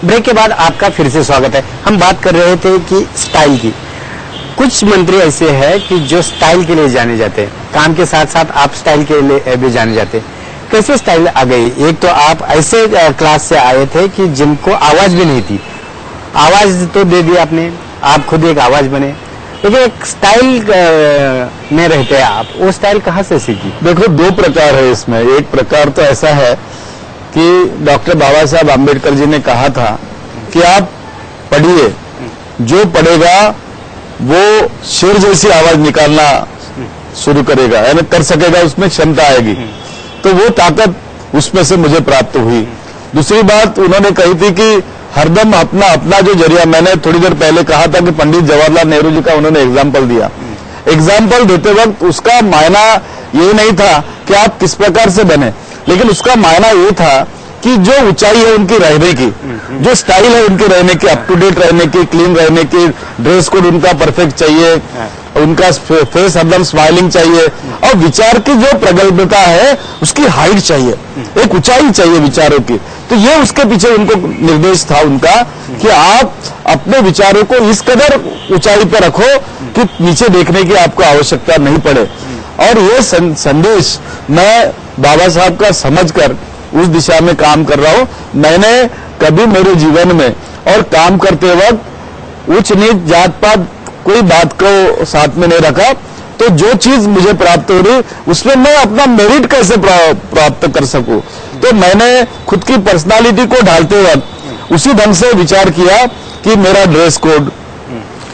Break के बाद आपका फिर से स्वागत है। हम बात कर रहे थे कि स्टाइल की। कुछ मंत्री ऐसे हैं कि जो स्टाइल के लिए जाने जाते हैं, काम के साथ साथ आप स्टाइल के लिए भी जाने जाते हैं। कैसे स्टाइल आ गई? एक तो आप ऐसे क्लास से आए थे कि जिनको आवाज भी नहीं थी, आवाज तो दे दी आपने, आप खुद एक आवाज बने, लेकिन एक स्टाइल में रहते हैं आप। वो स्टाइल कहाँ से सीखी? देखो, दो प्रकार है इसमें। एक प्रकार तो ऐसा है कि डॉक्टर बाबा साहब आम्बेडकर जी ने कहा था कि आप पढ़िए, जो पढ़ेगा वो शेर जैसी आवाज निकालना शुरू करेगा, यानी कर सकेगा, उसमें क्षमता आएगी। तो वो ताकत उसमें से मुझे प्राप्त हुई। दूसरी बात उन्होंने कही थी कि हरदम अपना अपना जो जरिया, मैंने थोड़ी देर पहले कहा था कि पंडित जवाहरलाल नेहरू जी का उन्होंने एग्जाम्पल दिया। एग्जाम्पल देते वक्त उसका मायना ये नहीं था कि आप किस प्रकार से बने, लेकिन उसका मायना ये था कि जो ऊंचाई है उनकी रहने की, जो स्टाइल है उनके रहने की, अप टू डेट रहने की, क्लीन रहने की, ड्रेस कोड उनका परफेक्ट चाहिए, उनका फेस एकदम स्माइलिंग चाहिए, और विचार की जो प्रगल्भता है उसकी हाइट चाहिए, एक ऊंचाई चाहिए विचारों की। तो ये उसके पीछे उनको निर्देश था उनका कि आप अपने विचारों को इस कदर ऊंचाई पर रखो कि नीचे देखने की आपको आवश्यकता नहीं पड़े। और ये संदेश मैं बाबा साहब का समझकर उस दिशा में काम कर रहा हूं। मैंने कभी मेरे जीवन में और काम करते वक्त उच्च नीच जात पात कोई बात को साथ में नहीं रखा। तो जो चीज मुझे प्राप्त हो रही उसमें मैं अपना मेरिट कैसे प्राप्त कर सकूं, तो मैंने खुद की पर्सनालिटी को ढालते वक्त उसी ढंग से विचार किया कि मेरा ड्रेस कोड,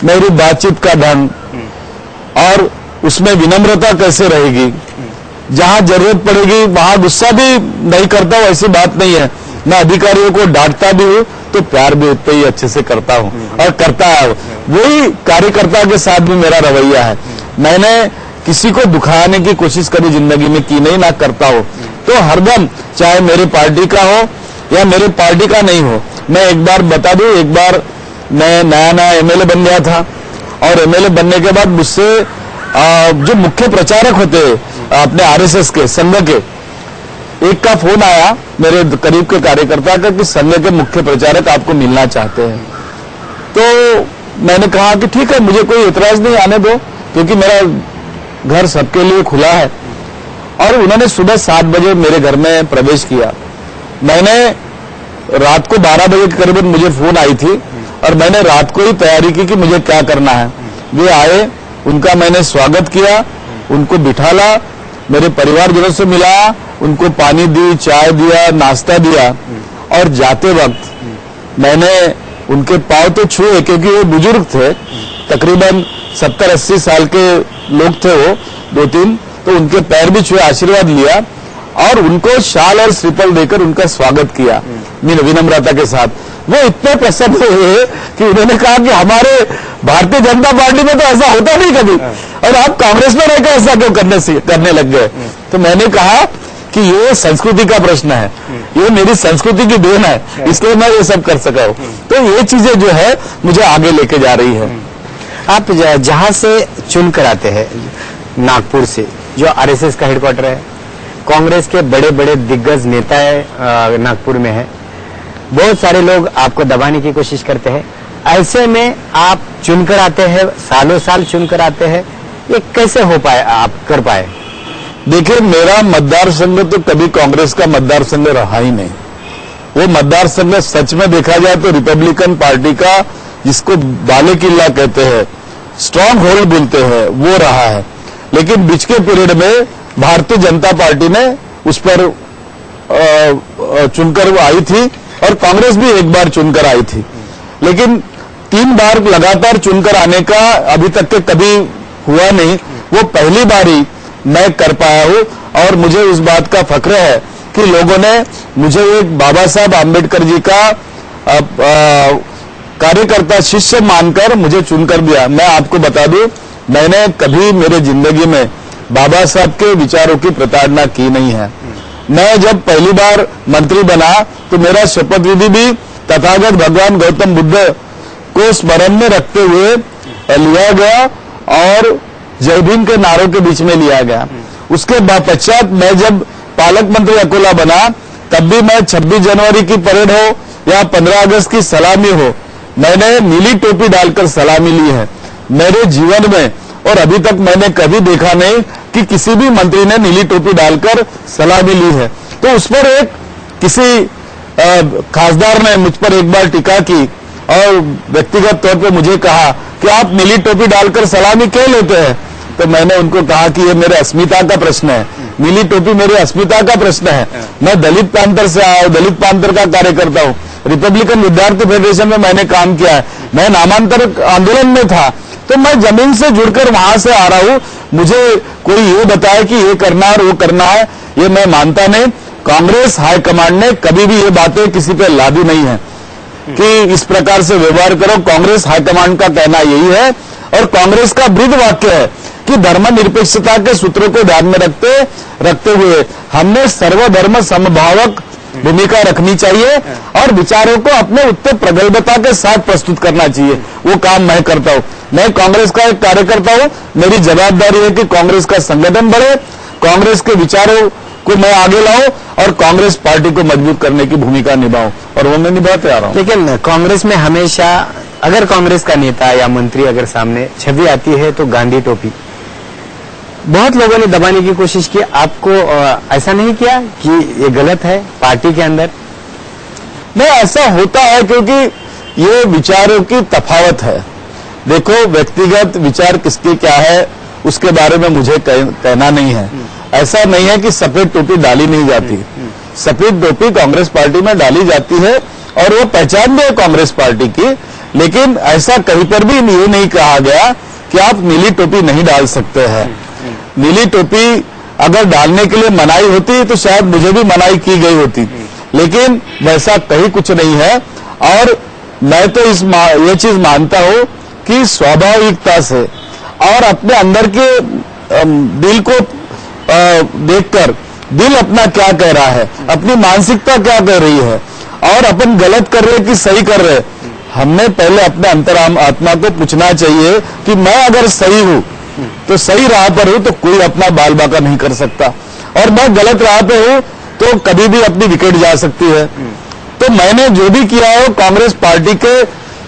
मेरी बातचीत का ढंग, और उसमें विनम्रता कैसे रहेगी, जहां जरूरत पड़ेगी वहां गुस्सा भी नहीं करता हूं, ऐसी बात नहीं है। मैं अधिकारियों को डांटता भी हूं तो प्यार भी उतना ही अच्छे से करता हूं और करता है। वही कार्यकर्ता के साथ भी मेरा रवैया है। मैंने किसी को दुखाने की कोशिश कभी जिंदगी में की नहीं, ना करता हो। तो हरदम चाहे मेरे पार्टी का हो या मेरे पार्टी का नहीं हो, मैं एक बार बता दूं, एक बार मैं नया एमएलए बन गया था, और एमएलए बनने के बाद मुझसे जो मुख्य प्रचारक होते अपने आरएसएस के संघ के, एक का फोन आया मेरे करीब के कार्यकर्ता का कि संघ के मुख्य प्रचारक आपको मिलना चाहते हैं। तो मैंने कहा कि ठीक है, मुझे कोई इतराज नहीं, आने दो, क्योंकि मेरा घर सबके लिए खुला है। और उन्होंने सुबह 7 बजे मेरे घर में प्रवेश किया। मैंने रात को 12 बजे के करीब मुझे फोन आई थी, और मैंने रात को ही तैयारी की कि मुझे क्या करना है। वे आए, उनका मैंने स्वागत किया, उनको बिठाला, मेरे परिवारजनों से मिलाया, उनको पानी दी, चाय दिया, नाश्ता दिया, और जाते वक्त मैंने उनके पांव तो छुए, क्योंकि वो बुजुर्ग थे, तकरीबन 70-80 साल के लोग थे वो 2-3, तो उनके पैर भी छुए, आशीर्वाद लिया, और उनको शाल और श्रीफल देकर उनका स्वागत किया विनम्रता के साथ। वो इतने प्रसन्न हुए कि उन्होंने कहा कि हमारे भारतीय जनता पार्टी में तो ऐसा होता नहीं कभी, और आप कांग्रेस में रहकर ऐसा क्यों करने लग गए। तो मैंने कहा कि ये संस्कृति का प्रश्न है, ये मेरी संस्कृति की देन है, इसलिए मैं ये सब कर सका हूं। तो ये चीजें जो है मुझे आगे लेके जा रही है। आप जहां से चुनकर आते हैं, नागपुर से, जो आरएसएस का हेडक्वार्टर है, कांग्रेस के बड़े बड़े दिग्गज नेता है नागपुर में है, बहुत सारे लोग आपको दबाने की कोशिश करते हैं। ऐसे में आप चुनकर आते हैं, सालों साल चुनकर आते हैं, ये कैसे हो पाए, आप कर पाए? देखिए, मेरा मतदार संघ तो कभी कांग्रेस का मतदार संघ रहा ही नहीं। वो मतदार संघ सच में देखा जाए तो रिपब्लिकन पार्टी का, जिसको बाले किला कहते हैं, स्ट्रांग होल्ड बोलते हैं, वो रहा है। लेकिन बीच के पीरियड में भारतीय जनता पार्टी ने उस पर चुनकर वो आई थी, और कांग्रेस भी एक बार चुनकर आई थी। लेकिन 3 बार लगातार चुनकर आने का अभी तक के कभी हुआ नहीं। वो पहली बारी मैं कर पाया हूं, और मुझे उस बात का फख्र है कि लोगों ने मुझे एक बाबा साहब आम्बेडकर जी का कार्यकर्ता, शिष्य मानकर मुझे चुनकर दिया। मैं आपको बता दूं, मैंने कभी मेरे जिंदगी में बाबा साहब के विचारों की प्रताड़ना की नहीं है। मैं जब पहली बार मंत्री बना तो मेरा शपथ विधि भी तथागत भगवान गौतम बुद्ध को स्मरण में रखते हुए लिया गया, और जय भीम के नारों के बीच में लिया गया। उसके पश्चात मैं जब पालक मंत्री अकोला बना, तब भी मैं 26 जनवरी की परेड हो या 15 अगस्त की सलामी हो, मैंने नीली टोपी डालकर सलामी ली है। मेरे जीवन में और अभी तक मैंने कभी देखा नहीं कि किसी भी मंत्री ने नीली टोपी डालकर सलामी ली है। तो उस पर एक किसी खासदार ने मुझ पर एक बार टीका की और व्यक्तिगत तौर पे मुझे कहा कि आप नीली टोपी डालकर सलामी क्यों लेते हैं? तो मैंने उनको कहा कि ये मेरे अस्मिता का प्रश्न है, नीली टोपी मेरे अस्मिता का प्रश्न है। मैं दलित प्रांतर से आया हूं, दलित प्रांतर का कार्य करता हूं, रिपब्लिकन विद्यार्थी फेडरेशन में मैंने काम किया है, मैं नामांतर आंदोलन में था, तो मैं जमीन से जुड़कर वहां से आ रहा हूं। मुझे कोई ये बताए कि ये करना और वो करना है, ये मैं मानता नहीं। कांग्रेस हाईकमांड ने कभी भी ये बातें किसी पे लादी नहीं है कि इस प्रकार से व्यवहार करो। कांग्रेस हाईकमांड का कहना यही है और कांग्रेस का बृहद वाक्य है कि धर्मनिरपेक्षता के सूत्रों को ध्यान में रखते हुए हमने सर्वधर्म समभावक भूमिका रखनी चाहिए और विचारों को अपने उत्तर प्रगल्भता के साथ प्रस्तुत करना चाहिए। वो काम मैं करता हूं। मैं कांग्रेस का एक कार्यकर्ता हूं। मेरी जवाबदारी है कि कांग्रेस का संगठन बढ़े, कांग्रेस के विचारों को मैं आगे लाऊं और कांग्रेस पार्टी को मजबूत करने की भूमिका निभाऊं, और वो मैं निभाते आ रहा हूं। लेकिन कांग्रेस में हमेशा अगर कांग्रेस का नेता या मंत्री अगर सामने छवि आती है तो गांधी टोपी, बहुत लोगों ने दबाने की कोशिश की। आपको ऐसा नहीं किया कि ये गलत है पार्टी के अंदर? नहीं, ऐसा होता है क्योंकि ये विचारों की तफावत है। देखो, व्यक्तिगत विचार किसके क्या है उसके बारे में मुझे कहना नहीं है। ऐसा नहीं है कि सफेद टोपी डाली नहीं जाती। सफेद टोपी कांग्रेस पार्टी में डाली जाती है और वो पहचान भी है कांग्रेस पार्टी की, लेकिन ऐसा कहीं पर भी ये नहीं कहा गया कि आप नीली टोपी नहीं डाल सकते हैं। नीली टोपी अगर डालने के लिए मनाही होती तो शायद मुझे भी मनाही की गई होती, लेकिन वैसा कहीं कुछ नहीं है। और मैं तो ये चीज मानता हूं कि स्वाभाविकता से और अपने अंदर के दिल को देखकर, दिल अपना क्या कह रहा है, अपनी मानसिकता क्या कह रही है, और अपन गलत कर रहे कि सही कर रहे, हमने पहले अपने अंतरात्मा आत्मा को पूछना चाहिए कि मैं अगर सही हूं तो सही राह पर हूं तो कोई अपना बाल बाका नहीं कर सकता, और मैं गलत राह पे हूं तो कभी भी अपनी विकेट जा सकती है। तो मैंने जो भी किया है वो कांग्रेस पार्टी के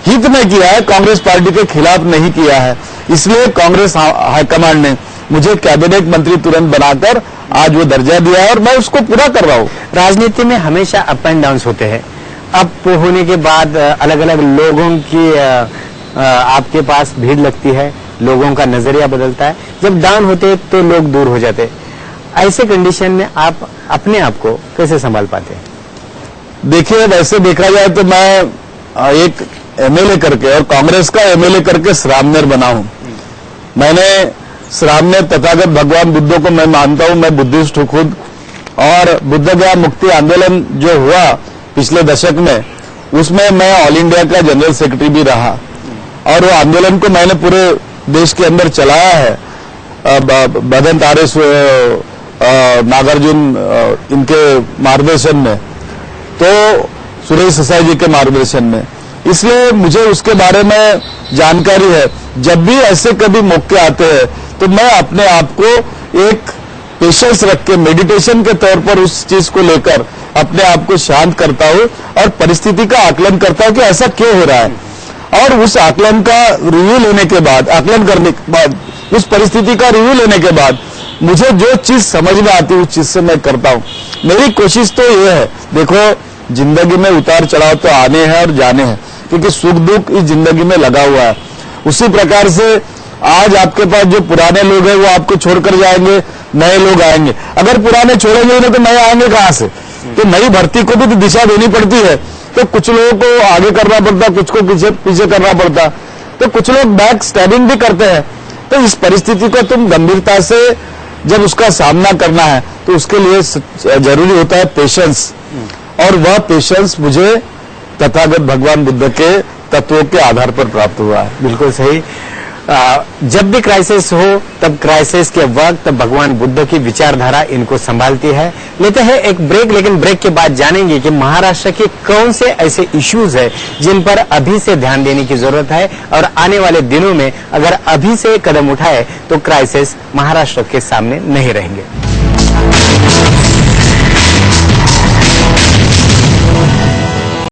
हित में किया है, कांग्रेस पार्टी के खिलाफ नहीं किया है। इसलिए कांग्रेस हाईकमांड ने मुझे कैबिनेट मंत्री तुरंत बनाकर आज वो दर्जा दिया है और मैं उसको पूरा कर रहा हूं। राजनीति में हमेशा अप एंड डाउन होते हैं। अप होने के बाद अलग अलग लोगों की आपके पास भीड़ लगती है, लोगों का नजरिया बदलता है। जब डाउन होते तो लोग दूर हो जाते। ऐसे कंडीशन में आप अपने आप को कैसे संभाल पाते हैं? देखिए, वैसे देखा जाए तो मैं एक एमएलए करके और कांग्रेस का एमएलए करके श्रामनेर बना हूं। मैंने श्रामनेर तथागत भगवान बुद्ध को मैं मानता हूं, मैं बुद्धिस्ट हूं खुद, और बुद्ध गया मुक्ति आंदोलन जो हुआ पिछले दशक में, उसमें मैं ऑल इंडिया का जनरल सेक्रेटरी भी रहा, और वो आंदोलन को मैंने पूरे देश के अंदर चलाया है। बदन तारेश, नागार्जुन इनके मार्गदर्शन में, तो सुरेश ससाई जी के मार्गदर्शन में, इसलिए मुझे उसके बारे में जानकारी है। जब भी ऐसे कभी मौके आते हैं तो मैं अपने आप को एक पेशेंस रख के मेडिटेशन के तौर पर उस चीज को लेकर अपने आप को शांत करता हूं और परिस्थिति का आकलन करता हूं कि ऐसा क्यों हो रहा है, और उस आकलन का रिव्यू लेने के बाद, आकलन करने के बाद, उस परिस्थिति का रिव्यू लेने के बाद मुझे जो चीज समझ में आती है उस चीज से मैं करता हूं। मेरी कोशिश तो ये है, देखो जिंदगी में उतार चढ़ाव तो आने हैं और जाने हैं, क्योंकि सुख दुख इस जिंदगी में लगा हुआ है। उसी प्रकार से आज आपके पास जो पुराने लोग हैं वो आपको छोड़कर जाएंगे, नए लोग आएंगे। अगर पुराने छोड़ेंगे नहीं तो नए आएंगे कहां से? तो नई भर्ती को भी दिशा देनी पड़ती है। तो कुछ लोगों को आगे करना पड़ता, कुछ को पीछे करना पड़ता, तो कुछ लोग बैक स्टैबिंग भी करते हैं। तो इस परिस्थिति को तुम गंभीरता से जब उसका सामना करना है तो उसके लिए जरूरी होता है पेशेंस, और वह पेशेंस मुझे तथागत भगवान बुद्ध के तत्वों के आधार पर प्राप्त हुआ है। बिल्कुल सही। जब भी क्राइसिस हो तब क्राइसिस के वक्त भगवान बुद्ध की विचारधारा इनको संभालती है। लेते हैं एक ब्रेक, लेकिन ब्रेक के बाद जानेंगे कि महाराष्ट्र के कौन से ऐसे इश्यूज है जिन पर अभी से ध्यान देने की जरूरत है, और आने वाले दिनों में अगर अभी से कदम उठाए तो क्राइसिस महाराष्ट्र के सामने नहीं रहेंगे।